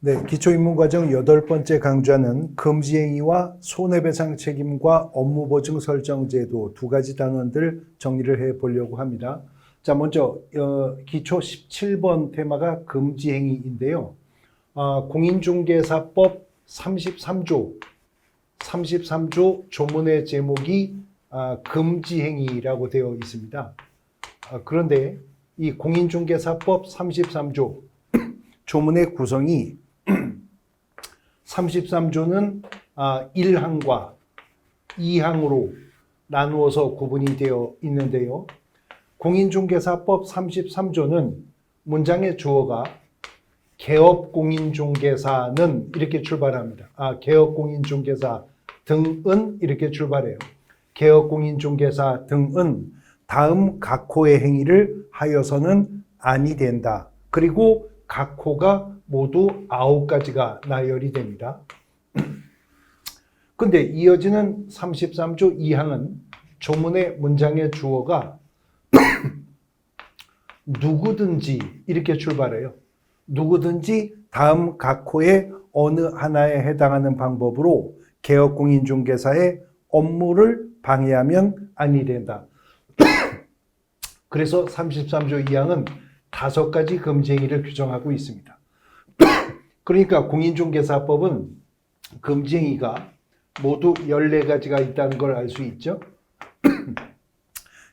네, 기초입문과정 8번째 강좌는 금지행위와 손해배상 책임과 업무보증 설정제도 두 가지 단원들 정리를 해 보려고 합니다. 자, 먼저 기초 17번 테마가 금지행위인데요. 공인중개사법 33조 조문의 제목이 금지행위라고 되어 있습니다. 그런데 이 공인중개사법 33조 조문의 구성이 33조는 1항과 2항으로 나누어서 구분이 되어 있는데요. 공인중개사법 33조는 문장의 주어가 개업공인중개사는 이렇게 출발합니다. 개업공인중개사 등은 이렇게 출발해요. 개업공인중개사 등은 다음 각호의 행위를 하여서는 아니 된다. 그리고 각호가 모두 9가지가 나열이 됩니다. 근데 이어지는 33조 2항은 조문의 문장의 주어가 누구든지 이렇게 출발해요. 누구든지 다음 각호의 어느 하나에 해당하는 방법으로 개업공인중개사의 업무를 방해하면 아니 된다. 그래서 33조 2항은 5가지 금지행위를 규정하고 있습니다. 그러니까 공인중개사법은 금지행위가 모두 14가지가 있다는 걸 알 수 있죠.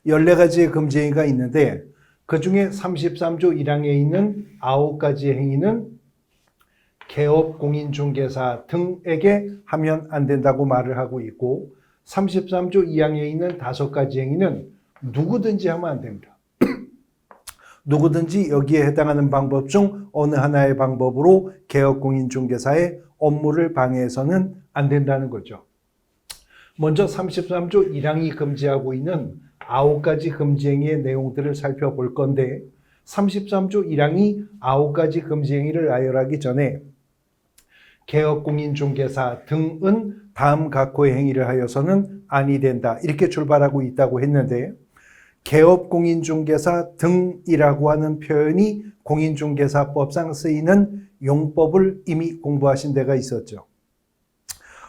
14가지의 금지행위가 있는데 그 중에 33조 1항에 있는 9가지 행위는 개업공인중개사 등에게 하면 안 된다고 말을 하고 있고 33조 2항에 있는 5가지 행위는 누구든지 하면 안 됩니다. 누구든지 여기에 해당하는 방법 중 어느 하나의 방법으로 개업공인중개사의 업무를 방해해서는 안 된다는 거죠. 먼저 33조 1항이 금지하고 있는 9가지 금지행위의 내용들을 살펴볼 건데 33조 1항이 9가지 금지행위를 나열하기 전에 개업공인중개사 등은 다음 각호의 행위를 하여서는 아니 된다. 이렇게 출발하고 있다고 했는데 개업공인중개사 등이라고 하는 표현이 공인중개사법상 쓰이는 용법을 이미 공부하신 데가 있었죠.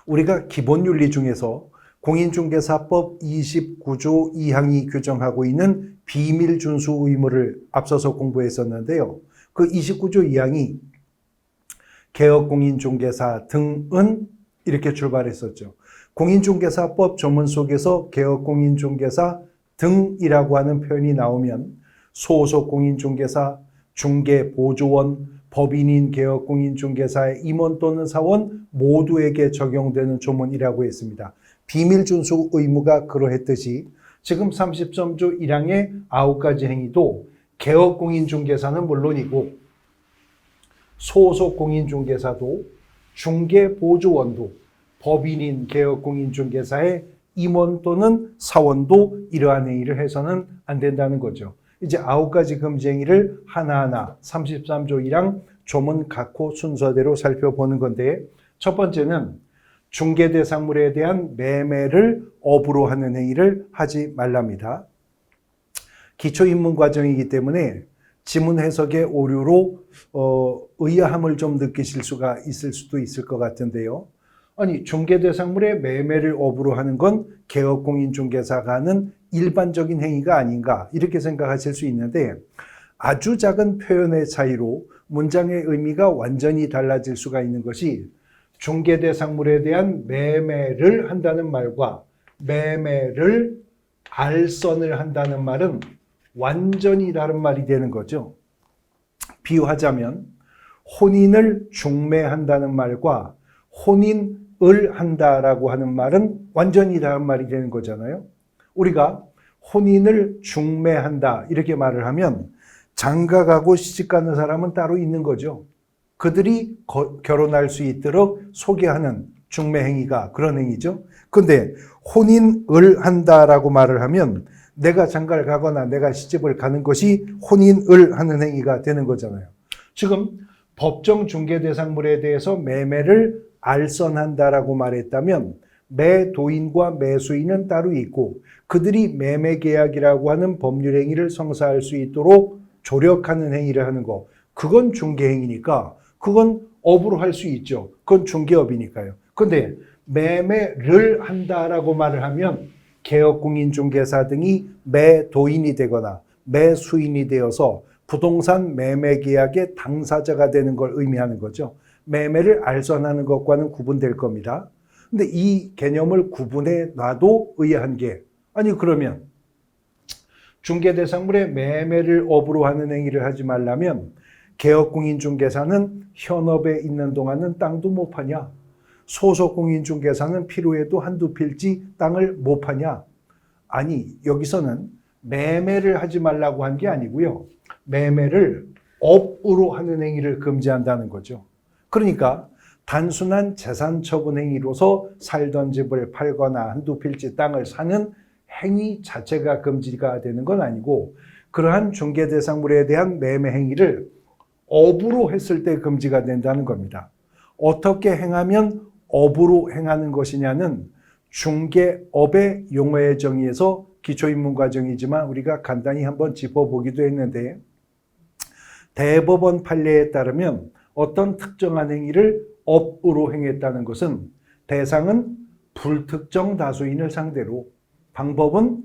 우리가 기본윤리 중에서 공인중개사법 29조 2항이 규정하고 있는 비밀준수 의무를 앞서서 공부했었는데요. 그 29조 2항이 개업공인중개사 등은 이렇게 출발했었죠. 공인중개사법 조문 속에서 개업공인중개사 등이라고 하는 표현이 나오면 소속 공인중개사, 중개보조원, 법인인 개업공인중개사의 임원 또는 사원 모두에게 적용되는 조문이라고 했습니다. 비밀준수 의무가 그러했듯이 지금 33조 1항의 9가지 행위도 개업공인중개사는 물론이고 소속 공인중개사도 중개보조원도 법인인 개업공인중개사의 임원 또는 사원도 이러한 행위를 해서는 안 된다는 거죠. 이제 9가지 금지행위를 하나하나 33조 1항 조문 각호 순서대로 살펴보는 건데 첫 번째는 중개대상물에 대한 매매를 업으로 하는 행위를 하지 말랍니다. 기초입문과정이기 때문에 지문 해석의 오류로 의아함을 좀 느끼실 수가 있을 수도 있을 것 같은데요. 아니, 중개대상물의 매매를 업으로 하는 건 개업공인중개사가 하는 일반적인 행위가 아닌가 이렇게 생각하실 수 있는데 아주 작은 표현의 차이로 문장의 의미가 완전히 달라질 수가 있는 것이 중개대상물에 대한 매매를 한다는 말과 매매를 알선을 한다는 말은 완전히 다른 말이 되는 거죠. 비유하자면 혼인을 중매한다는 말과 혼인을 한다라고 하는 말은 완전히 다른 말이 되는 거잖아요. 우리가 혼인을 중매한다 이렇게 말을 하면 장가가고 시집가는 사람은 따로 있는 거죠. 그들이 결혼할 수 있도록 소개하는 중매 행위가 그런 행위죠. 근데 혼인을 한다라고 말을 하면 내가 장가를 가거나 내가 시집을 가는 것이 혼인을 하는 행위가 되는 거잖아요. 지금 법정 중개대상물에 대해서 매매를 알선한다라고 말했다면 매도인과 매수인은 따로 있고 그들이 매매계약이라고 하는 법률행위를 성사할 수 있도록 조력하는 행위를 하는 거 그건 중개행위니까 그건 업으로 할 수 있죠. 그건 중개업이니까요. 근데 매매를 한다라고 말을 하면 개업공인중개사 등이 매도인이 되거나 매수인이 되어서 부동산 매매 계약의 당사자가 되는 걸 의미하는 거죠. 매매를 알선하는 것과는 구분될 겁니다. 근데 이 개념을 구분해 놔도 의아한 게, 아니 그러면 중개대상물의 매매를 업으로 하는 행위를 하지 말라면 개업공인중개사는 현업에 있는 동안은 땅도 못 파냐? 소속공인중개사는 필요해도 한두 필지 땅을 못 파냐? 아니, 여기서는 매매를 하지 말라고 한 게 아니고요. 매매를 업으로 하는 행위를 금지한다는 거죠. 그러니까 단순한 재산 처분 행위로서 살던 집을 팔거나 한두 필지 땅을 사는 행위 자체가 금지가 되는 건 아니고, 그러한 중개대상물에 대한 매매 행위를 업으로 했을 때 금지가 된다는 겁니다. 어떻게 행하면 업으로 행하는 것이냐는 중개업의 용어의 정의에서 기초입문과정이지만 우리가 간단히 한번 짚어보기도 했는데, 대법원 판례에 따르면 어떤 특정한 행위를 업으로 행했다는 것은 대상은 불특정 다수인을 상대로, 방법은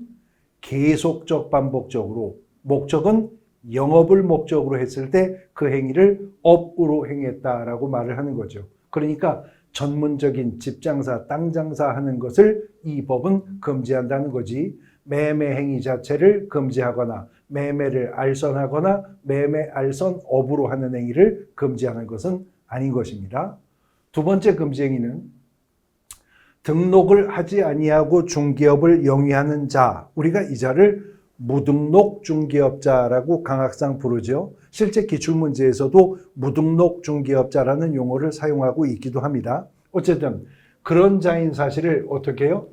계속적 반복적으로, 목적은 영업을 목적으로 했을 때 그 행위를 업으로 행했다라고 말을 하는 거죠. 그러니까 전문적인 집장사, 땅장사 하는 것을 이 법은 금지한다는 거지, 매매 행위 자체를 금지하거나 매매를 알선하거나 매매 알선 업으로 하는 행위를 금지하는 것은 아닌 것입니다. 두 번째 금지 행위는 등록을 하지 아니하고 중개업을 영위하는 자, 우리가 이 자를 무등록 중개업자라고 강학상 부르죠. 실제 기출문제에서도 무등록 중개업자라는 용어를 사용하고 있기도 합니다. 어쨌든 그런 자인 사실을 어떻게 해요?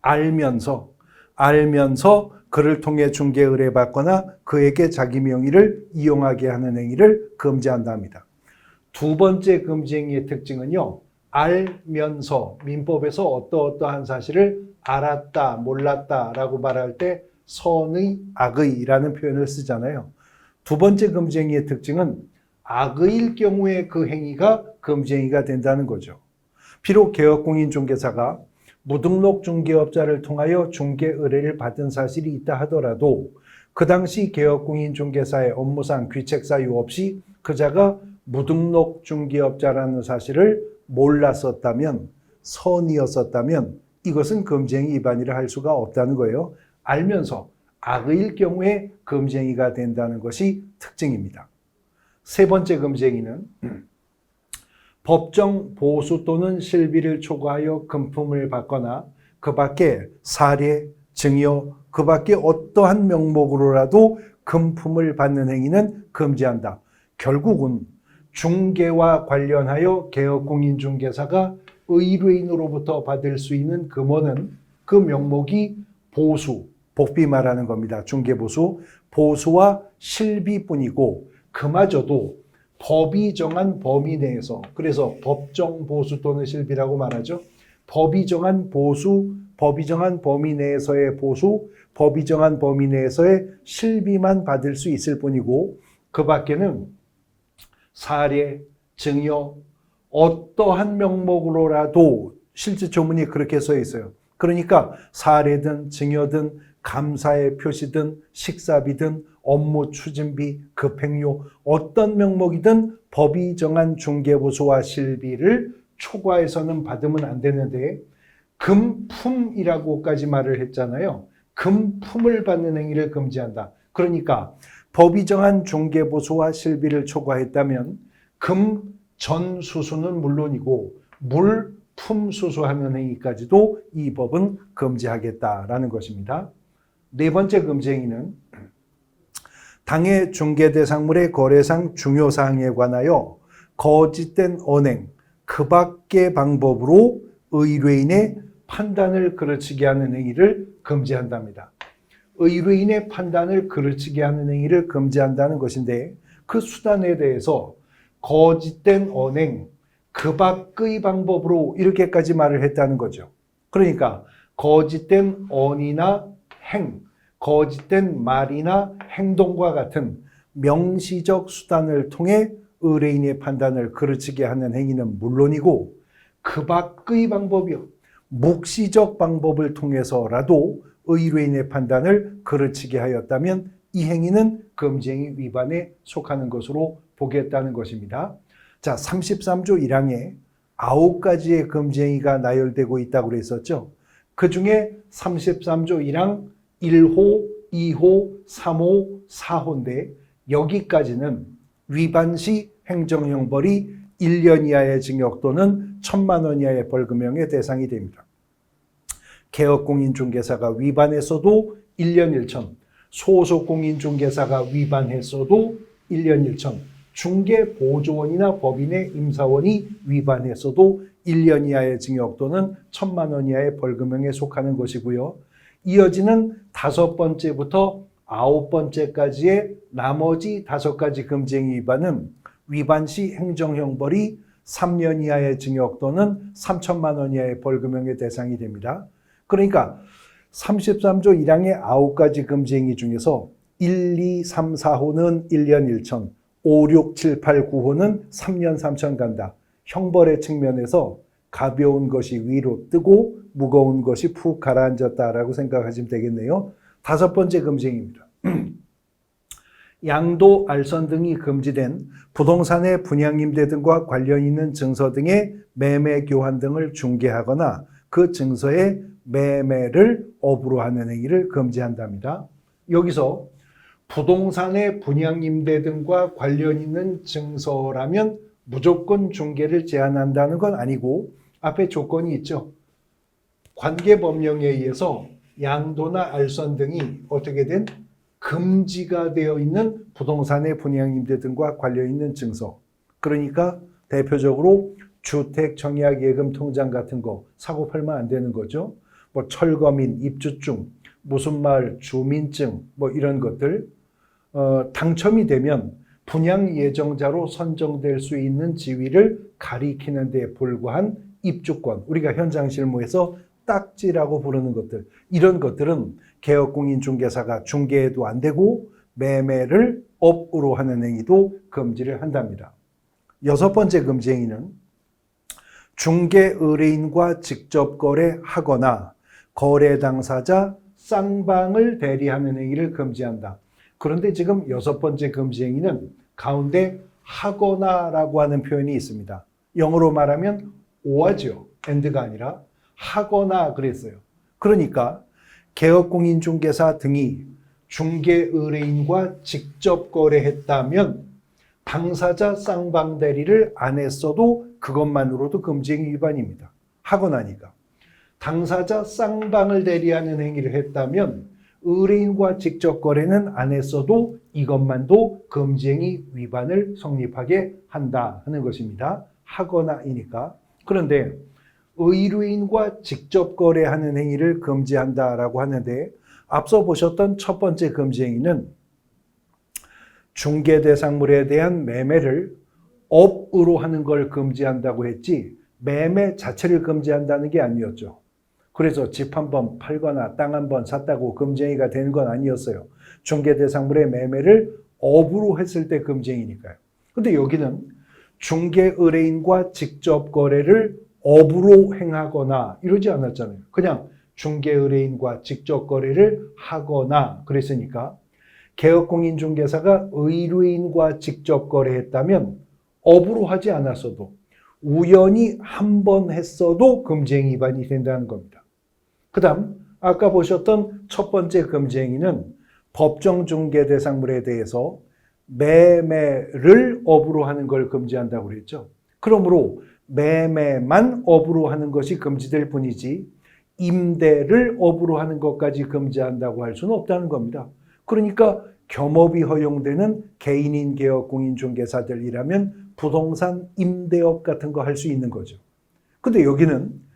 알면서 그를 통해 중개 의뢰받거나 그에게 자기 명의를 이용하게 하는 행위를 금지한다 합니다. 두 번째 금지 행위의 특징은요, 알면서, 민법에서 어떠한 사실을 알았다, 몰랐다라고 말할 때 선의, 악의라는 표현을 쓰잖아요. 두 번째 금지 행위의 특징은 악의일 경우에 그 행위가 금지 행위가 된다는 거죠. 비록 개업공인중개사가 무등록 중개업자를 통하여 중개 의뢰를 받은 사실이 있다 하더라도 그 당시 개업공인중개사의 업무상 귀책 사유 없이 그자가 무등록 중개업자라는 사실을 몰랐었다면, 선이었었다면 이것은 금지행위 위반이라 할 수가 없다는 거예요. 알면서 악의일 경우에 금지행위가 된다는 것이 특징입니다. 세 번째 금지행위는 법정 보수 또는 실비를 초과하여 금품을 받거나 그 밖에 사례, 증여, 그 밖에 어떠한 명목으로라도 금품을 받는 행위는 금지한다. 결국은 중개와 관련하여 개업공인중개사가 의뢰인으로부터 받을 수 있는 금원은 그 명목이 보수, 복비 말하는 겁니다. 중개보수, 보수와 실비뿐이고 그마저도 법이 정한 범위 내에서, 그래서 법정 보수 또는 실비라고 말하죠. 법이 정한 보수, 법이 정한 범위 내에서의 보수, 법이 정한 범위 내에서의 실비만 받을 수 있을 뿐이고 그 밖에는 사례, 증여, 어떠한 명목으로라도, 실제 조문이 그렇게 써 있어요. 그러니까 사례든 증여든 감사의 표시든 식사비든 업무 추진비, 급행료, 어떤 명목이든 법이 정한 중개보수와 실비를 초과해서는 받으면 안 되는데 금품이라고까지 말을 했잖아요. 금품을 받는 행위를 금지한다. 그러니까 법이 정한 중개보수와 실비를 초과했다면 금 전 수수는 물론이고 물품 수수하는 행위까지도 이 법은 금지하겠다라는 것입니다. 네 번째 금지 행위는 당해 중개대상물의 거래상 중요사항에 관하여 거짓된 언행, 그 밖의 방법으로 의뢰인의 판단을 그르치게 하는 행위를 금지한답니다. 의뢰인의 판단을 그르치게 하는 행위를 금지한다는 것인데 그 수단에 대해서 거짓된 언행, 그 밖의 방법으로 이렇게까지 말을 했다는 거죠. 그러니까 거짓된 언이나 행, 거짓된 말이나 행동과 같은 명시적 수단을 통해 의뢰인의 판단을 그르치게 하는 행위는 물론이고 그 밖의 방법이요. 묵시적 방법을 통해서라도 의뢰인의 판단을 그르치게 하였다면 이 행위는 금지행위 위반에 속하는 것으로 보겠다는 것입니다. 자, 33조 1항에 9가지의 금지행위가 나열되고 있다고 그랬었죠. 그 중에 33조 1항 1호, 2호, 3호, 4호인데 여기까지는 위반 시 행정형벌이 1년 이하의 징역 또는 1,000만 원 이하의 벌금형의 대상이 됩니다. 개업공인중개사가 위반했어도 1년 1천, 소속공인중개사가 위반했어도 1년 1천, 중개보조원이나 법인의 임사원이 위반했어도 1년 이하의 징역 또는 1,000만 원 이하의 벌금형에 속하는 것이고요. 이어지는 5번째부터 9번째까지의 나머지 5가지 금지행위 위반은 위반 시 행정형벌이 3년 이하의 징역 또는 3,000만 원 이하의 벌금형의 대상이 됩니다. 그러니까 33조 1항의 9가지 금지행위 중에서 1, 2, 3, 4호는 1년 1천, 5, 6, 7, 8, 9호는 3년 3천 간다. 형벌의 측면에서 가벼운 것이 위로 뜨고 무거운 것이 푹 가라앉았다라고 생각하시면 되겠네요. 5번째 금지행위입니다. 양도, 알선 등이 금지된 부동산의 분양임대 등과 관련 있는 증서 등의 매매, 교환 등을 중개하거나 그 증서의 매매를 업으로 하는 행위를 금지한답니다. 여기서 부동산의 분양임대 등과 관련 있는 증서라면 무조건 중개를 제한한다는 건 아니고 앞에 조건이 있죠. 관계법령에 의해서 양도나 알선 등이 어떻게 된 금지가 되어 있는 부동산의 분양임대 등과 관련 있는 증서. 그러니까 대표적으로 주택청약예금 통장 같은 거 사고 팔면 안 되는 거죠. 뭐 철거민, 입주증, 무슨 마을, 주민증 뭐 이런 것들 당첨이 되면 분양 예정자로 선정될 수 있는 지위를 가리키는 데 불과한 입주권, 우리가 현장 실무에서 딱지라고 부르는 것들, 이런 것들은 개업공인중개사가 중개해도 안 되고 매매를 업으로 하는 행위도 금지를 한답니다. 6번째 금지 행위는 중개 의뢰인과 직접 거래하거나 거래 당사자 쌍방을 대리하는 행위를 금지한다. 그런데 지금 6번째 금지 행위는 가운데 하거나라고 하는 표현이 있습니다. 영어로 말하면 or죠. and가 아니라 하거나 그랬어요. 그러니까 개업공인중개사 등이 중개 의뢰인과 직접 거래했다면 당사자 쌍방 대리를 안 했어도 그것만으로도 금지행위 위반입니다. 하거나니까. 당사자 쌍방을 대리하는 행위를 했다면 의뢰인과 직접 거래는 안 했어도 이것만도 금지행위 위반을 성립하게 한다 하는 것입니다. 하거나이니까. 그런데 의뢰인과 직접 거래하는 행위를 금지한다라고 하는데 앞서 보셨던 첫 번째 금지 행위는 중개 대상물에 대한 매매를 업으로 하는 걸 금지한다고 했지 매매 자체를 금지한다는 게 아니었죠. 그래서 집 한 번 팔거나 땅 한 번 샀다고 금지행위가 되는 건 아니었어요. 중개 대상물의 매매를 업으로 했을 때 금지행위니까요. 근데 여기는 중개 의뢰인과 직접 거래를 업으로 행하거나 이러지 않았잖아요. 그냥 중개 의뢰인과 직접 거래를 하거나 그랬으니까 개업공인중개사가 의뢰인과 직접 거래했다면 업으로 하지 않았어도 우연히 한 번 했어도 금지행위 위반이 된다는 겁니다. 그 다음 아까 보셨던 첫 번째 금지행위는 법정 중개 대상물에 대해서 매매를 업으로 하는 걸 금지한다고 그랬죠. 그러므로 매매만 업으로 하는 것이 금지될 뿐이지 임대를 업으로 하는 것까지 금지한다고 할 수는 없다는 겁니다. 그러니까 겸업이 허용되는 개인인 개업공인중개사들이라면 부동산 임대업 같은 거 할 수 있는 거죠. 근데 여기는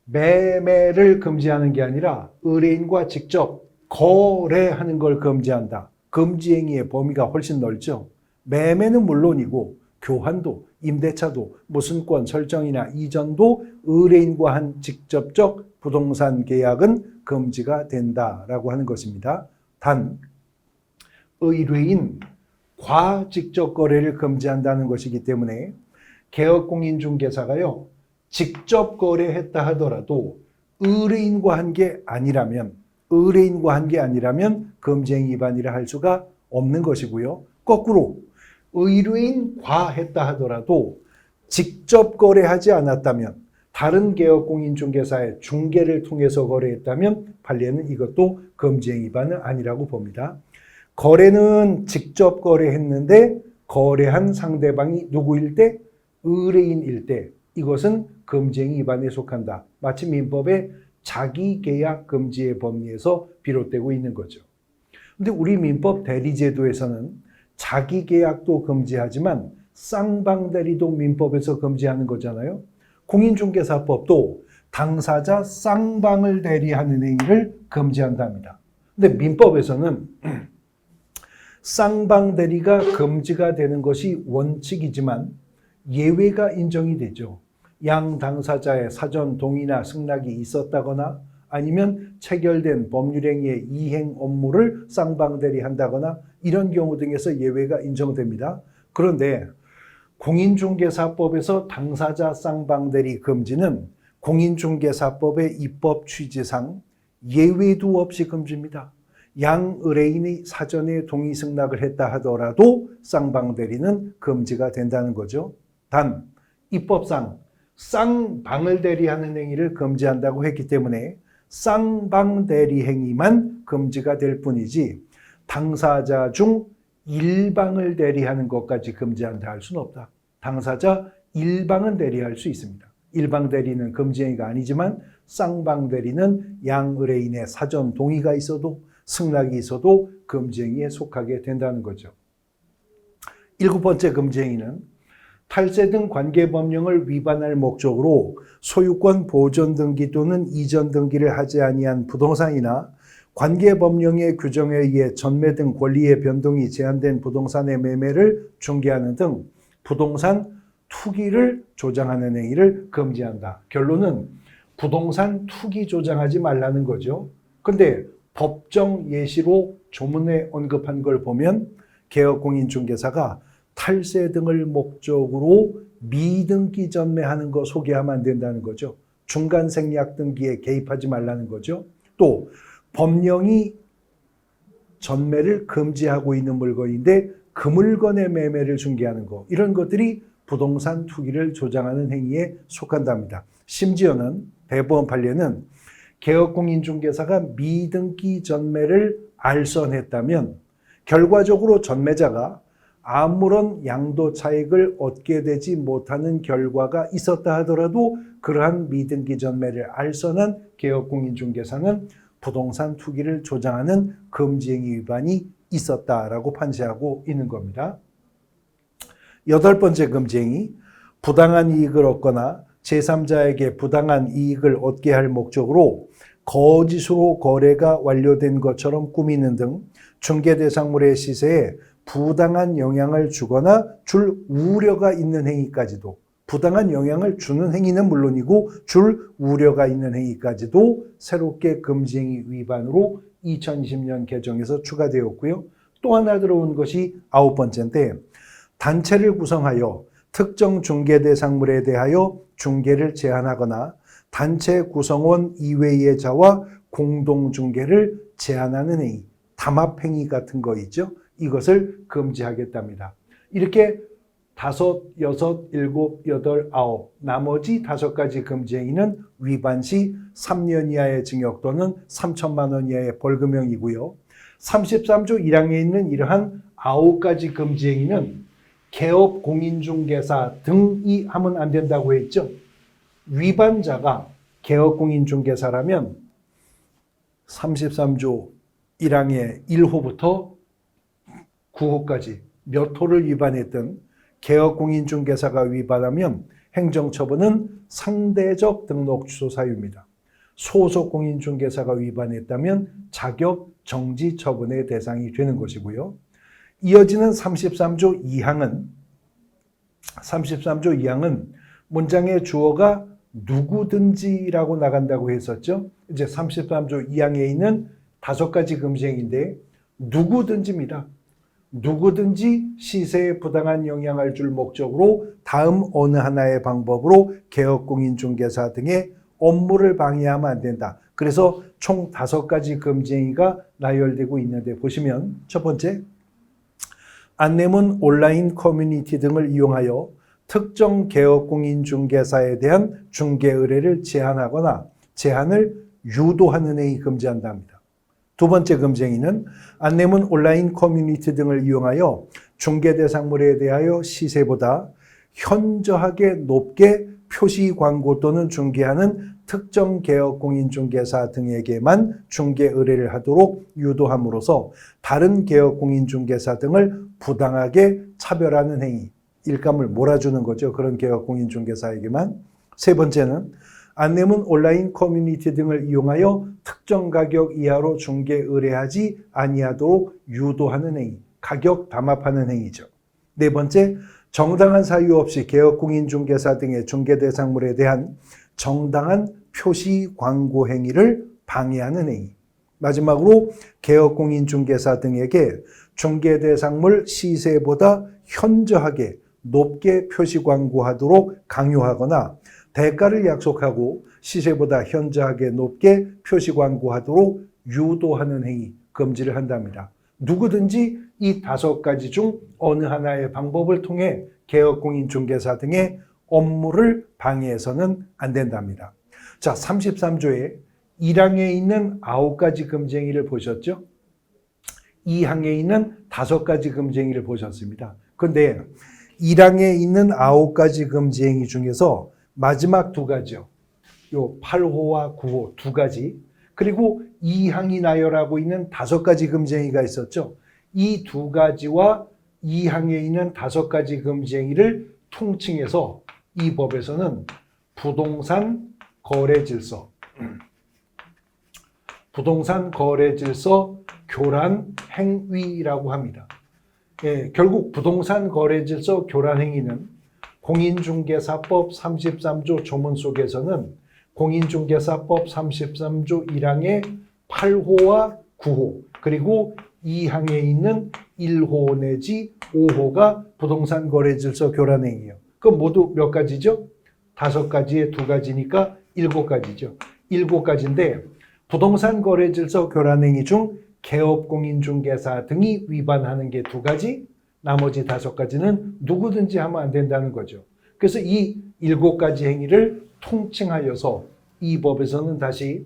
매매를 금지하는 게 아니라 의뢰인과 직접 거래하는 걸 금지한다. 금지행위의 범위가 훨씬 넓죠. 매매는 물론이고 교환도, 임대차도, 무슨권 설정이나 이전도 의뢰인과 한 직접적 부동산 계약은 금지가 된다라고 하는 것입니다. 단 의뢰인 과직접 거래를 금지한다는 것이기 때문에 개업공인중개사가요, 직접 거래했다 하더라도 의뢰인과 한 게 아니라면 금지행위 위반이라 할 수가 없는 것이고요. 거꾸로 의뢰인과 했다 하더라도 직접 거래하지 않았다면, 다른 개업공인중개사의 중개를 통해서 거래했다면 판례는 이것도 금지행위 위반은 아니라고 봅니다. 거래는 직접 거래했는데 거래한 상대방이 누구일 때? 의뢰인일 때 이것은 금지행위 위반에 속한다. 마치 민법의 자기계약 금지의 법리에서 비롯되고 있는 거죠. 근데 우리 민법 대리제도에서는 자기계약도 금지하지만 쌍방대리도 민법에서 금지하는 거잖아요. 공인중개사법도 당사자 쌍방을 대리하는 행위를 금지한답니다. 근데 민법에서는 쌍방대리가 금지가 되는 것이 원칙이지만 예외가 인정이 되죠. 양 당사자의 사전 동의나 승낙이 있었다거나 아니면 체결된 법률행위의 이행 업무를 쌍방대리한다거나 이런 경우 등에서 예외가 인정됩니다. 그런데 공인중개사법에서 당사자 쌍방대리 금지는 공인중개사법의 입법 취지상 예외도 없이 금지입니다. 양 의뢰인이 사전에 동의 승낙을 했다 하더라도 쌍방대리는 금지가 된다는 거죠. 단 입법상 쌍방을 대리하는 행위를 금지한다고 했기 때문에 쌍방대리 행위만 금지가 될 뿐이지 당사자 중 일방을 대리하는 것까지 금지한다 할 수는 없다. 당사자 일방은 대리할 수 있습니다. 일방 대리는 금지행위가 아니지만 쌍방 대리는 양 의뢰인의 사전 동의가 있어도 승낙이 있어도 금지행위에 속하게 된다는 거죠. 7번째 금지행위는 탈세 등 관계법령을 위반할 목적으로 소유권 보존 등기 또는 이전 등기를 하지 아니한 부동산이나 관계법령의 규정에 의해 전매 등 권리의 변동이 제한된 부동산의 매매를 중개하는 등 부동산 투기를 조장하는 행위를 금지한다. 결론은 부동산 투기 조장하지 말라는 거죠. 근데 법정 예시로 조문에 언급한 걸 보면 개업공인중개사가 탈세 등을 목적으로 미등기 전매하는 거 소개하면 안 된다는 거죠. 중간 생략 등기에 개입하지 말라는 거죠. 또 법령이 전매를 금지하고 있는 물건인데 그 물건의 매매를 중개하는 거, 이런 것들이 부동산 투기를 조장하는 행위에 속한답니다. 심지어는 대법원 판례는 개업공인중개사가 미등기 전매를 알선했다면 결과적으로 전매자가 아무런 양도 차익을 얻게 되지 못하는 결과가 있었다 하더라도 그러한 미등기 전매를 알선한 개업공인중개사는 부동산 투기를 조장하는 금지행위 위반이 있었다라고 판시하고 있는 겁니다. 8번째 금지행위, 부당한 이익을 얻거나 제3자에게 부당한 이익을 얻게 할 목적으로 거짓으로 거래가 완료된 것처럼 꾸미는 등 중개대상물의 시세에 부당한 영향을 주거나 줄 우려가 있는 행위까지도, 부당한 영향을 주는 행위는 물론이고 줄 우려가 있는 행위까지도 새롭게 금지행위 위반으로 2020년 개정에서 추가되었고요. 또 하나 들어온 것이 9번째인데 단체를 구성하여 특정 중개대상물에 대하여 중개를 제한하거나 단체 구성원 이외의 자와 공동중개를 제한하는 행위, 담합행위 같은 거 있죠. 이것을 금지하겠답니다. 이렇게 5, 6, 7, 8, 9 나머지 5가지 금지행위는 위반 시 3년 이하의 징역 또는 3천만 원 이하의 벌금형이고요. 33조 1항에 있는 이러한 9가지 금지행위는 개업 공인중개사 등이 하면 안 된다고 했죠. 위반자가 개업 공인중개사라면 33조 1항의 1호부터 9호까지 몇 호를 위반했든 개업공인중개사가 위반하면 행정처분은 상대적 등록 취소 사유입니다. 소속공인중개사가 위반했다면 자격 정지 처분의 대상이 되는 것이고요. 이어지는 33조 2항은 문장의 주어가 누구든지라고 나간다고 했었죠. 이제 33조 2항에 있는 5가지 금지행위인데 누구든지입니다. 누구든지 시세에 부당한 영향을 줄 목적으로 다음 어느 하나의 방법으로 개업공인중개사 등의 업무를 방해하면 안 된다. 그래서 총 5가지 금지 행위가 나열되고 있는데 보시면 첫 번째, 안내문, 온라인 커뮤니티 등을 이용하여 특정 개업공인중개사에 대한 중개 의뢰를 제한하거나 제한을 유도하는 행위 금지한다 합니다. 두 번째 금지 행위는 안내문, 온라인 커뮤니티 등을 이용하여 중개 대상물에 대하여 시세보다 현저하게 높게 표시 광고 또는 중개하는 특정 개업공인중개사 등에게만 중개 의뢰를 하도록 유도함으로써 다른 개업공인중개사 등을 부당하게 차별하는 행위, 일감을 몰아주는 거죠. 그런 개업공인중개사에게만. 세 번째는 안내문, 온라인 커뮤니티 등을 이용하여 특정 가격 이하로 중개 의뢰하지 아니하도록 유도하는 행위, 가격 담합하는 행위죠. 네 번째, 정당한 사유 없이 개업공인중개사 등의 중개 대상물에 대한 정당한 표시 광고 행위를 방해하는 행위. 마지막으로 개업공인중개사 등에게 중개 대상물 시세보다 현저하게 높게 표시 광고하도록 강요하거나 대가를 약속하고 시세보다 현저하게 높게 표시 광고하도록 유도하는 행위, 금지를 한답니다. 누구든지 이 5가지 중 어느 하나의 방법을 통해 개업공인중개사 등의 업무를 방해해서는 안 된답니다. 자, 33조에 1항에 있는 9가지 금지 행위를 보셨죠? 2항에 있는 5가지 금지 행위를 보셨습니다. 그런데 1항에 있는 9가지 금지 행위 중에서 마지막 2가지요. 요 8호와 9호 2가지. 그리고 2항이 나열하고 있는 5가지 금지 행위가 있었죠. 이 2가지와 2항에 있는 5가지 금지 행위를 통칭해서 이 법에서는 부동산 거래질서 교란 행위라고 합니다. 예, 결국 부동산 거래질서 교란 행위는 공인중개사법 33조 조문 속에서는 공인중개사법 33조 1항의 8호와 9호 그리고 2항에 있는 1호 내지 5호가 부동산 거래질서 교란 행위예요. 그럼 모두 몇 가지죠? 5가지에 2가지니까 7가지죠. 7가지인데 부동산 거래질서 교란 행위 중 개업공인중개사 등이 위반하는 게 2가지, 나머지 5가지는 누구든지 하면 안 된다는 거죠. 그래서 이 7가지 행위를 통칭하여서 이 법에서는 다시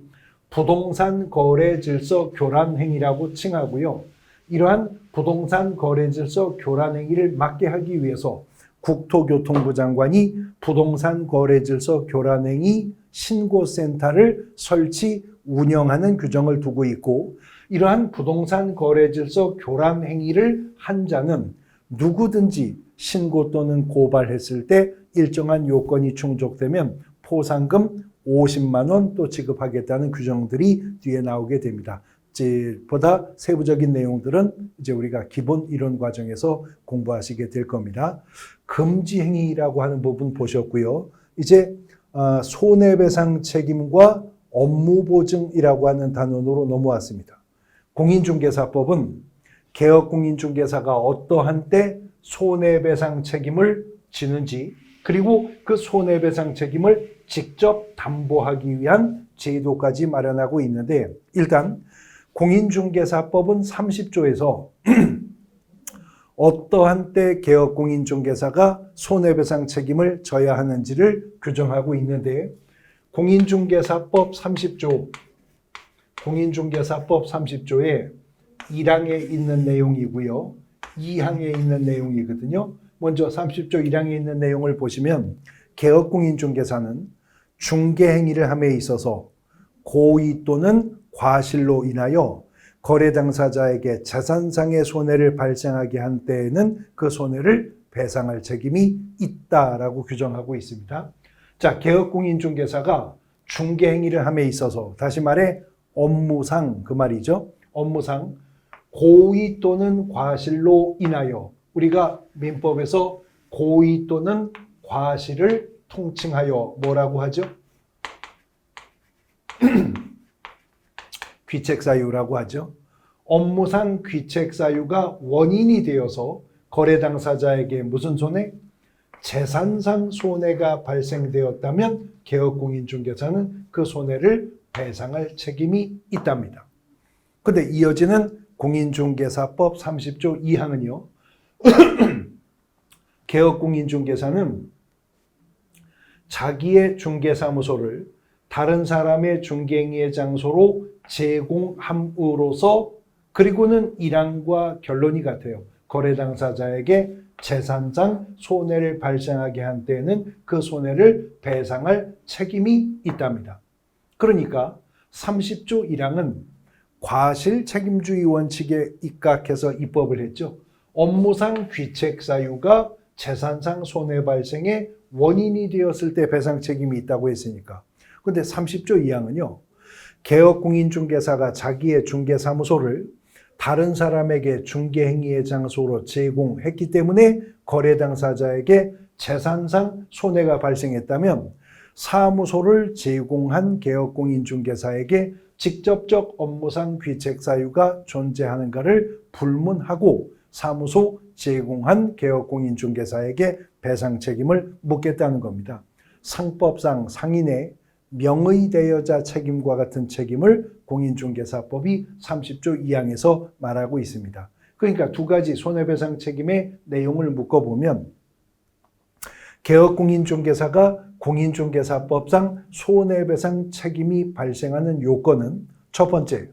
부동산 거래질서 교란 행위라고 칭하고요. 이러한 부동산 거래질서 교란 행위를 막게 하기 위해서 국토교통부 장관이 부동산 거래질서 교란 행위 신고센터를 설치 운영하는 규정을 두고 있고, 이러한 부동산 거래질서 교란 행위를 한 자는 누구든지 신고 또는 고발했을 때 일정한 요건이 충족되면 포상금 50만 원 또 지급하겠다는 규정들이 뒤에 나오게 됩니다. 보다 세부적인 내용들은 이제 우리가 기본 이론 과정에서 공부하시게 될 겁니다. 금지 행위라고 하는 부분 보셨고요. 이제 손해배상 책임과 업무보증이라고 하는 단원으로 넘어왔습니다. 공인중개사법은 개업공인중개사가 어떠한 때 손해배상 책임을 지는지, 그리고 그 손해배상 책임을 직접 담보하기 위한 제도까지 마련하고 있는데, 일단 공인중개사법은 30조에서 어떠한 때 개업공인중개사가 손해배상 책임을 져야 하는지를 규정하고 있는데, 공인중개사법 30조에 1항에 있는 내용이고요. 2항에 있는 내용이거든요. 먼저 30조 1항에 있는 내용을 보시면 개업공인중개사는 중개행위를 함에 있어서 고의 또는 과실로 인하여 거래 당사자에게 재산상의 손해를 발생하게 한 때에는 그 손해를 배상할 책임이 있다라고 규정하고 있습니다. 자, 개업공인중개사가 중개행위를 함에 있어서, 다시 말해 업무상, 그 말이죠. 업무상 고의 또는 과실로 인하여, 우리가 민법에서 고의 또는 과실을 통칭하여 뭐라고 하죠? 귀책사유라고 하죠. 업무상 귀책 사유가 원인이 되어서 거래 당사자에게 무슨 손해? 재산상 손해가 발생되었다면 개업공인중개사는 그 손해를 배상할 책임이 있답니다. 근데 이어지는 공인중개사법 30조 2항은요. 개업공인중개사는 자기의 중개사무소를 다른 사람의 중개행위의 장소로 제공함으로써 그리고는 1항과 결론이 같아요. 거래 당사자에게 재산상 손해를 발생하게 한 때에는 그 손해를 배상할 책임이 있답니다. 그러니까 30조 1항은 과실 책임주의 원칙에 입각해서 입법을 했죠. 업무상 귀책 사유가 재산상 손해 발생의 원인이 되었을 때 배상 책임이 있다고 했으니까. 근데 30조 2항은요. 개업공인중개사가 자기의 중개사무소를 다른 사람에게 중개행위의 장소로 제공했기 때문에 거래 당사자에게 재산상 손해가 발생했다면 사무소를 제공한 개업공인중개사에게 직접적 업무상 귀책 사유가 존재하는가를 불문하고 사무소 제공한 개업공인중개사에게 배상 책임을 묻겠다는 겁니다. 상법상 상인의 명의대여자 책임과 같은 책임을 공인중개사법이 30조 2항에서 말하고 있습니다. 그러니까 두 가지 손해배상 책임의 내용을 묶어보면 개업공인중개사가 공인중개사법상 손해배상 책임이 발생하는 요건은 첫 번째,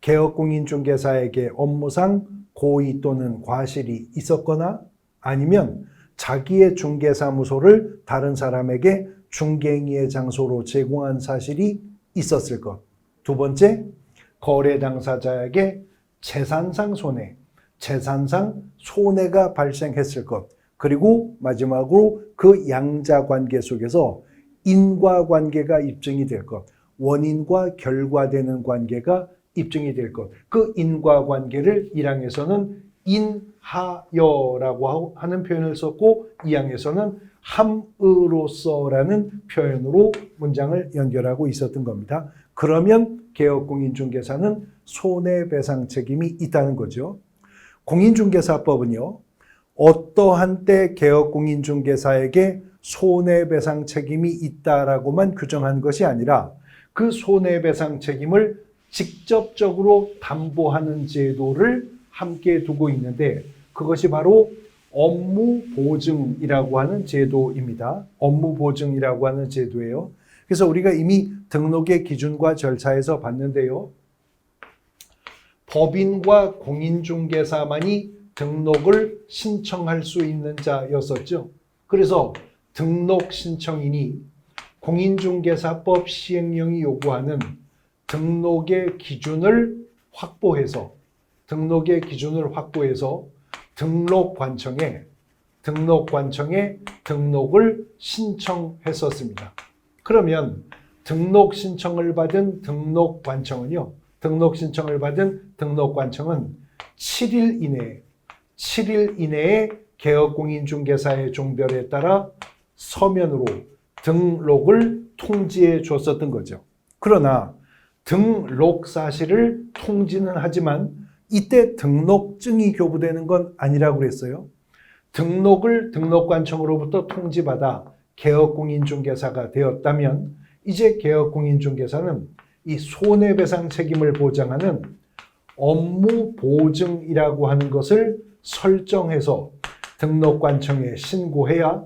개업공인중개사에게 업무상 고의 또는 과실이 있었거나 아니면 자기의 중개사무소를 다른 사람에게 중개행위의 장소로 제공한 사실이 있었을 것. 두 번째, 거래 당사자에게 재산상 손해가 발생했을 것. 그리고 마지막으로 그 양자 관계 속에서 인과관계가 입증이 될 것. 원인과 결과되는 관계가 입증이 될 것. 그 인과관계를 1항에서는 인하여라고 하는 표현을 썼고 2항에서는 함으로써라는 표현으로 문장을 연결하고 있었던 겁니다. 그러면 개업공인중개사는 손해배상 책임이 있다는 거죠. 공인중개사법은요. 어떠한 때 개업공인중개사에게 손해배상 책임이 있다라고만 규정한 것이 아니라 그 손해배상 책임을 직접적으로 담보하는 제도를 함께 두고 있는데 그것이 바로 업무보증이라고 하는 제도입니다. 업무보증이라고 하는 제도예요. 그래서 우리가 이미 등록의 기준과 절차에서 봤는데요. 법인과 공인중개사만이 등록을 신청할 수 있는 자였었죠. 그래서 등록 신청인이 공인중개사법 시행령이 요구하는 등록의 기준을 확보해서 등록관청에 등록을 신청했었습니다. 그러면 등록 신청을 받은 등록관청은 7일 이내에 개업공인중개사의 종별에 따라 서면으로 등록을 통지해 줬었던 거죠. 그러나 등록 사실을 통지는 하지만 이때 등록증이 교부되는 건 아니라고 그랬어요. 등록을 등록관청으로부터 통지받아 개업공인중개사가 되었다면 이제 개업공인중개사는 이 손해배상 책임을 보장하는 업무보증이라고 하는 것을 설정해서 등록관청에 신고해야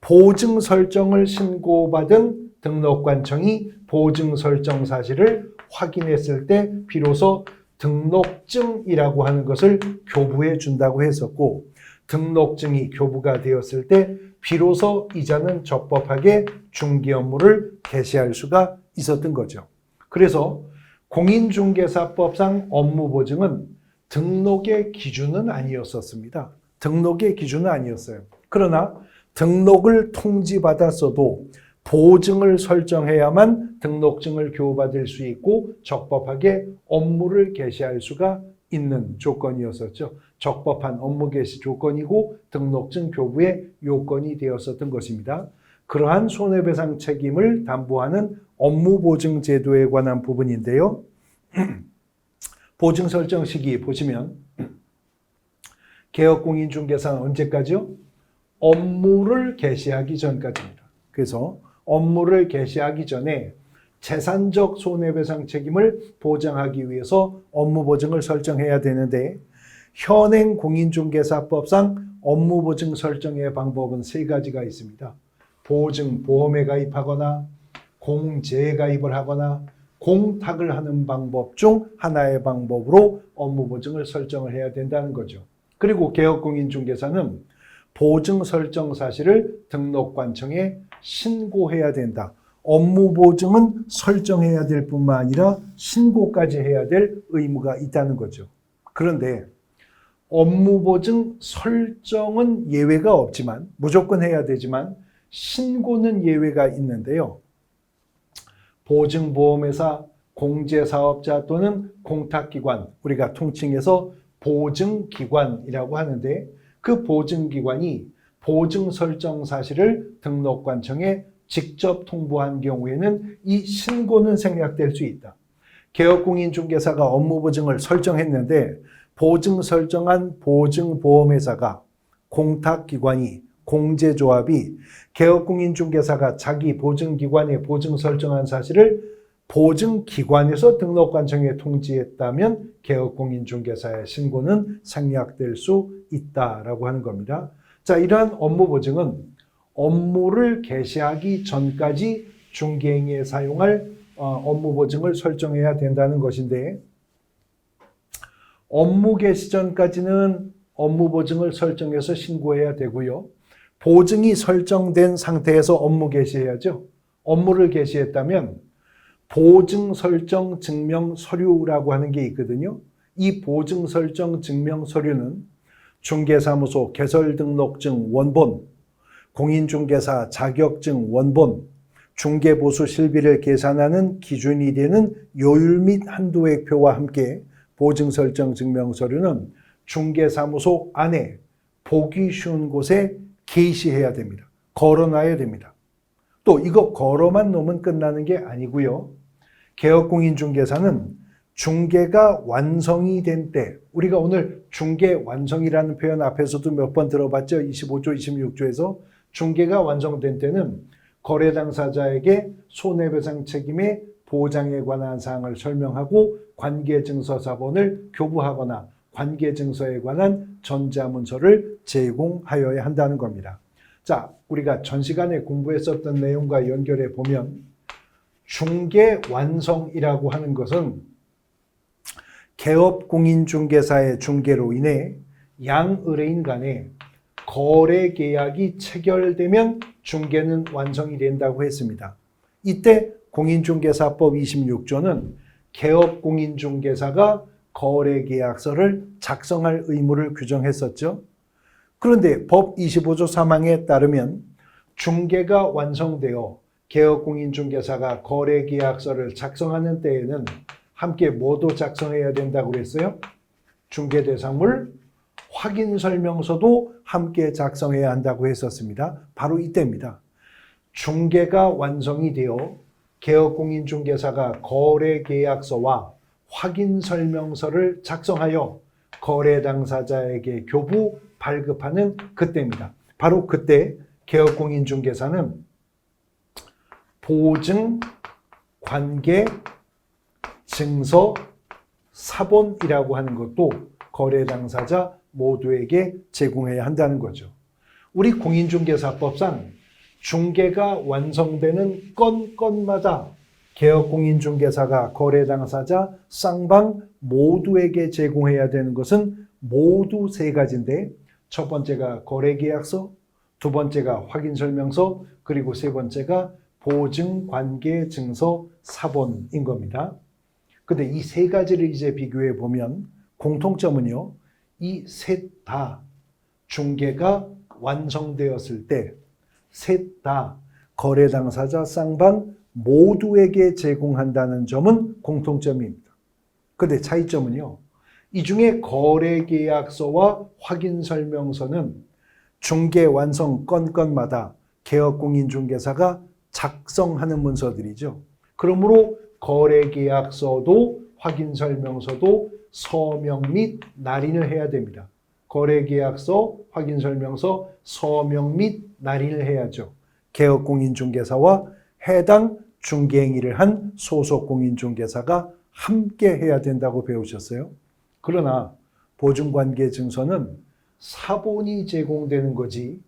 보증 설정을 신고받은 등록관청이 보증 설정 사실을 확인했을 때 비로소 등록증이라고 하는 것을 교부해 준다고 했었고 등록증이 교부가 되었을 때 비로소 이자는 적법하게 중개 업무를 개시할 수가 있었던 거죠. 그래서 공인중개사법상 업무보증은 등록의 기준은 아니었었습니다. 등록의 기준은 아니었어요. 그러나 등록을 통지받았어도 보증을 설정해야만 등록증을 교부받을 수 있고 적법하게 업무를 개시할 수가 있는 조건이었었죠. 적법한 업무 개시 조건이고 등록증 교부의 요건이 되었었던 것입니다. 그러한 손해배상 책임을 담보하는 업무보증 제도에 관한 부분인데요. 보증 설정 시기 보시면 개업공인중개사는 언제까지요? 업무를 개시하기 전까지입니다. 그래서 업무를 개시하기 전에 재산적 손해배상 책임을 보장하기 위해서 업무보증을 설정해야 되는데 현행 공인중개사법상 업무보증 설정의 방법은 세 가지가 있습니다. 보증보험에 가입하거나 공제에 가입을 하거나 공탁을 하는 방법 중 하나의 방법으로 업무보증을 설정을 해야 된다는 거죠. 그리고 개업공인중개사는 보증 설정 사실을 등록관청에 신고해야 된다. 업무보증은 설정해야 될 뿐만 아니라 신고까지 해야 될 의무가 있다는 거죠. 그런데 업무보증 설정은 예외가 없지만 무조건 해야 되지만 신고는 예외가 있는데요. 보증보험회사, 공제사업자 또는 공탁기관, 우리가 통칭해서 보증기관이라고 하는데 그 보증기관이 보증 설정 사실을 등록관청에 직접 통보한 경우에는 이 신고는 생략될 수 있다. 개업공인중개사가 업무보증을 설정했는데 보증 설정한 보증보험회사가, 공탁기관이, 공제조합이 개업공인중개사가 자기 보증기관에 보증 설정한 사실을 보증기관에서 등록관청에 통지했다면 개업공인중개사의 신고는 생략될 수 있다라고 하는 겁니다. 자, 이러한 업무보증은 업무를 개시하기 전까지 중개행위에 사용할 업무보증을 설정해야 된다는 것인데 업무 개시 전까지는 업무보증을 설정해서 신고해야 되고요. 보증이 설정된 상태에서 업무 개시해야죠. 업무를 개시했다면 보증 설정 증명 서류라고 하는 게 있거든요. 이 보증 설정 증명 서류는 중개사무소 개설등록증 원본, 공인중개사 자격증 원본, 중개보수 실비를 계산하는 기준이 되는 요율 및 한도액표와 함께 보증 설정 증명 서류는 중개사무소 안에 보기 쉬운 곳에 게시해야 됩니다. 걸어놔야 됩니다. 또 이거 걸어만 놓으면 끝나는 게 아니고요. 개업공인중개사는 중개가 완성이 된 때, 우리가 오늘 중개 완성이라는 표현 앞에서도 몇 번 들어봤죠. 25조, 26조에서 중개가 완성된 때는 거래 당사자에게 손해배상 책임의 보장에 관한 사항을 설명하고 관계증서 자본을 교부하거나 관계증서에 관한 전자문서를 제공하여야 한다는 겁니다. 자, 우리가 전 시간에 공부했었던 내용과 연결해 보면 중개 완성이라고 하는 것은 개업공인중개사의 중개로 인해 양의뢰인 간에 거래 계약이 체결되면 중개는 완성이 된다고 했습니다. 이때 공인중개사법 26조는 개업공인중개사가 거래계약서를 작성할 의무를 규정했었죠. 그런데 법 25조 3항에 따르면 중개가 완성되어 개업공인중개사가 거래계약서를 작성하는 때에는 함께 뭐도 작성해야 된다고 그랬어요? 중개대상물 확인설명서도 함께 작성해야 한다고 했었습니다. 바로 이때입니다. 중개가 완성이 되어 개업공인중개사가 거래계약서와 확인설명서를 작성하여 거래 당사자에게 교부, 발급하는 그때입니다. 바로 그때 개업공인중개사는 보증, 관계, 증서, 사본이라고 하는 것도 거래 당사자 모두에게 제공해야 한다는 거죠. 우리 공인중개사법상 중개가 완성되는 건마다 개업공인중개사가 거래 당사자, 쌍방 모두에게 제공해야 되는 것은 모두 세 가지인데 첫 번째가 거래계약서, 두 번째가 확인설명서, 그리고 세 번째가 보증, 관계, 증서, 사본인 겁니다. 근데 이 세 가지를 이제 비교해 보면 공통점은요. 이 셋 다 중개가 완성되었을 때 셋 다 거래 당사자, 쌍방 모두에게 제공한다는 점은 공통점입니다. 근데 차이점은요. 이 중에 거래계약서와 확인설명서는 중개 완성 건마다 개업공인중개사가 작성하는 문서들이죠. 그러므로 거래계약서도 확인설명서도 서명 및 날인을 해야 됩니다. 거래계약서, 확인설명서, 서명 및 날인을 해야죠. 개업공인중개사와 해당 중개행위를 한 소속공인중개사가 함께 해야 된다고 배우셨어요. 그러나 보증관계증서는 사본이 제공되는 거지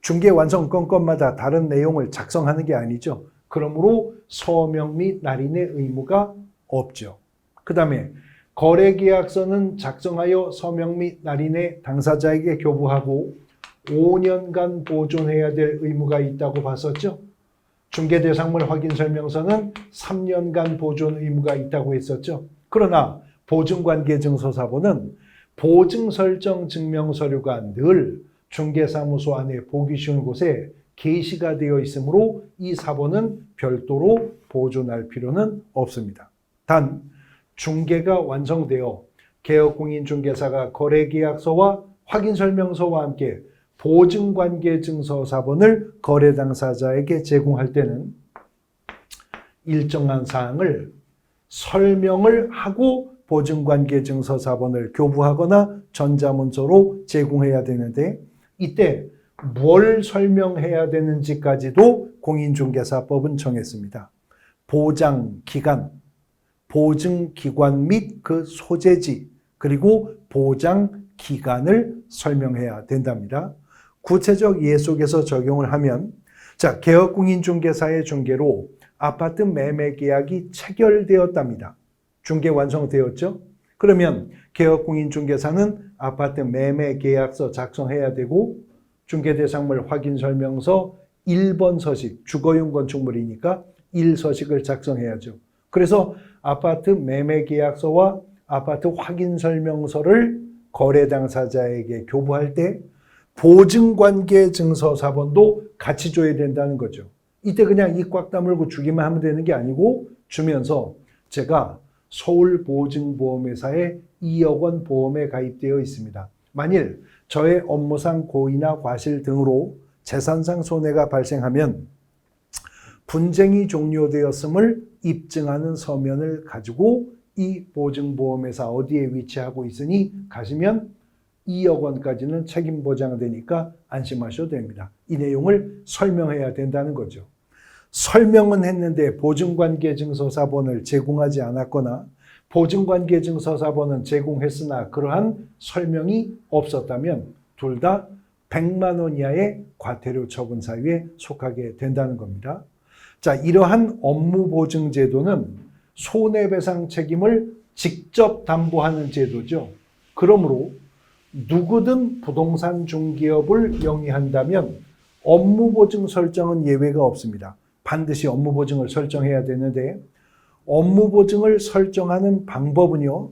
중개완성건건마다 다른 내용을 작성하는 게 아니죠. 그러므로 서명 및 날인의 의무가 없죠. 그 다음에 거래계약서는 작성하여 서명 및 날인의 당사자에게 교부하고 5년간 보존해야 될 의무가 있다고 봤었죠. 중개대상물 확인설명서는 3년간 보존 의무가 있다고 했었죠. 그러나 보증관계증서사본은 보증설정 증명서류가 늘 중개사무소 안에 보기 쉬운 곳에 게시가 되어 있으므로 이 사본은 별도로 보존할 필요는 없습니다. 단 중개가 완성되어 개업공인중개사가 거래계약서와 확인설명서와 함께 보증관계증서사본을 거래 당사자에게 제공할 때는 일정한 사항을 설명을 하고 보증관계증서사본을 교부하거나 전자문서로 제공해야 되는데 이때 뭘 설명해야 되는지까지도 공인중개사법은 정했습니다. 보장기간, 보증기관 및 그 소재지, 그리고 보장기간을 설명해야 된답니다. 구체적 예 속에서 적용을 하면 자, 개업공인중개사의 중개로 아파트 매매 계약이 체결되었답니다. 중개 완성되었죠? 그러면 개업공인중개사는 아파트 매매 계약서 작성해야 되고 중개대상물 확인설명서 1번 서식, 주거용 건축물이니까 1서식을 작성해야죠. 그래서 아파트 매매 계약서와 아파트 확인설명서를 거래 당사자에게 교부할 때 보증관계증서사본도 같이 줘야 된다는 거죠. 이때 그냥 입 꽉 다물고 주기만 하면 되는 게 아니고 주면서 제가 서울보증보험회사에 2억 원 보험에 가입되어 있습니다. 만일 저의 업무상 고의나 과실 등으로 재산상 손해가 발생하면 분쟁이 종료되었음을 입증하는 서면을 가지고 이 보증보험회사 어디에 위치하고 있으니 가시면 2억 원까지는 책임 보장되니까 안심하셔도 됩니다. 이 내용을 설명해야 된다는 거죠. 설명은 했는데 보증관계증서사본을 제공하지 않았거나 보증관계증서사본은 제공했으나 그러한 설명이 없었다면 둘 다 100만 원 이하의 과태료 처분 사유에 속하게 된다는 겁니다. 자, 이러한 업무보증제도는 손해배상 책임을 직접 담보하는 제도죠. 그러므로 누구든 부동산 중개업을 영위한다면 업무보증 설정은 예외가 없습니다. 반드시 업무보증을 설정해야 되는데 업무보증을 설정하는 방법은요.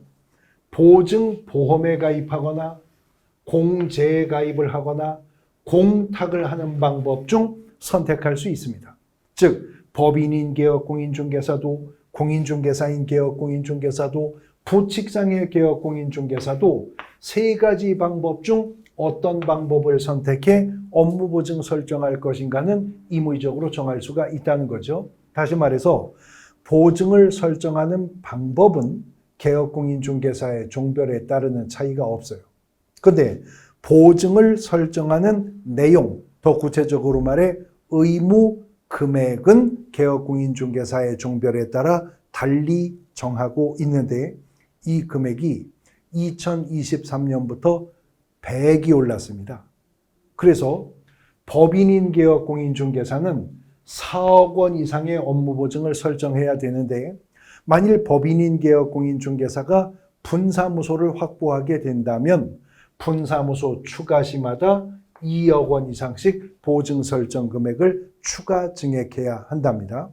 보증보험에 가입하거나 공제에 가입을 하거나 공탁을 하는 방법 중 선택할 수 있습니다. 즉 법인인 개업공인중개사도 공인중개사인 개업공인중개사도 부칙상의 개업공인중개사도 세 가지 방법 중 어떤 방법을 선택해 업무보증 설정할 것인가는 임의적으로 정할 수가 있다는 거죠. 다시 말해서 보증을 설정하는 방법은 개업공인중개사의 종별에 따르는 차이가 없어요. 그런데 보증을 설정하는 내용, 더 구체적으로 말해 의무 금액은 개업공인중개사의 종별에 따라 달리 정하고 있는데 이 금액이 2023년부터 100이 올랐습니다. 그래서 법인인 개업공인중개사는 4억 원 이상의 업무보증을 설정해야 되는데 만일 법인인 개업공인중개사가 분사무소를 확보하게 된다면 분사무소 추가시마다 2억 원 이상씩 보증 설정 금액을 추가 증액해야 한답니다.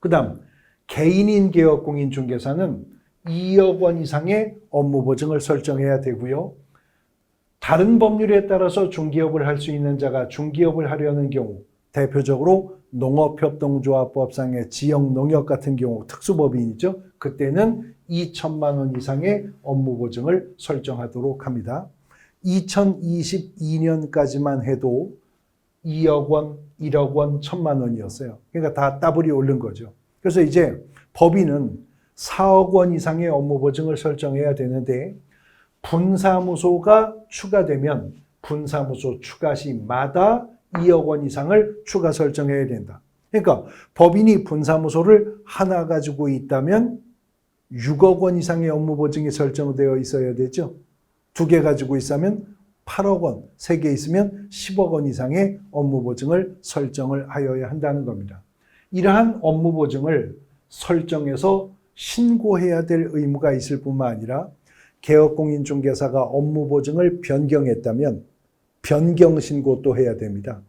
그 다음 개인인 개업공인중개사는 2억 원 이상의 업무보증을 설정해야 되고요. 다른 법률에 따라서 중개업을 할 수 있는 자가 중개업을 하려는 경우 대표적으로 농업협동조합법상의 지역농협 같은 경우 특수법인이죠. 그때는 2천만 원 이상의 업무보증을 설정하도록 합니다. 2022년까지만 해도 2억 원, 1억 원, 1천만 원이었어요. 그러니까 다 더블이 오른 거죠. 그래서 이제 법인은 4억 원 이상의 업무 보증을 설정해야 되는데 분사무소가 추가되면 분사무소 추가 시마다 2억 원 이상을 추가 설정해야 된다. 그러니까 법인이 분사무소를 하나 가지고 있다면 6억 원 이상의 업무 보증이 설정되어 있어야 되죠. 2개 가지고 있으면 8억 원, 3개 있으면 10억 원 이상의 업무 보증을 설정을 하여야 한다는 겁니다. 이러한 업무 보증을 설정해서 신고해야 될 의무가 있을 뿐만 아니라 개업공인중개사가 업무 보증을 변경했다면 변경 신고도 해야 됩니다.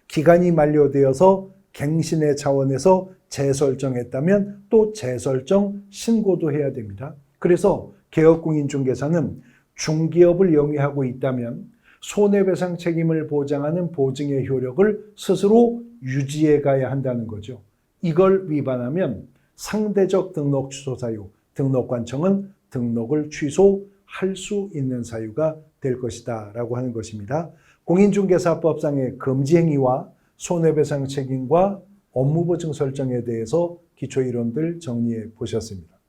기간이 만료되어서 갱신의 차원에서 재설정했다면 또 재설정 신고도 해야 됩니다. 그래서 개업공인중개사는 중개업을 영위하고 있다면 손해배상 책임을 보장하는 보증의 효력을 스스로 유지해 가야 한다는 거죠. 이걸 위반하면 상대적 등록 취소 사유, 등록관청은 등록을 취소할 수 있는 사유가 될 것이다 라고 하는 것입니다. 공인중개사법상의 금지행위와 손해배상 책임과 업무보증 설정에 대해서 기초이론들 정리해 보셨습니다.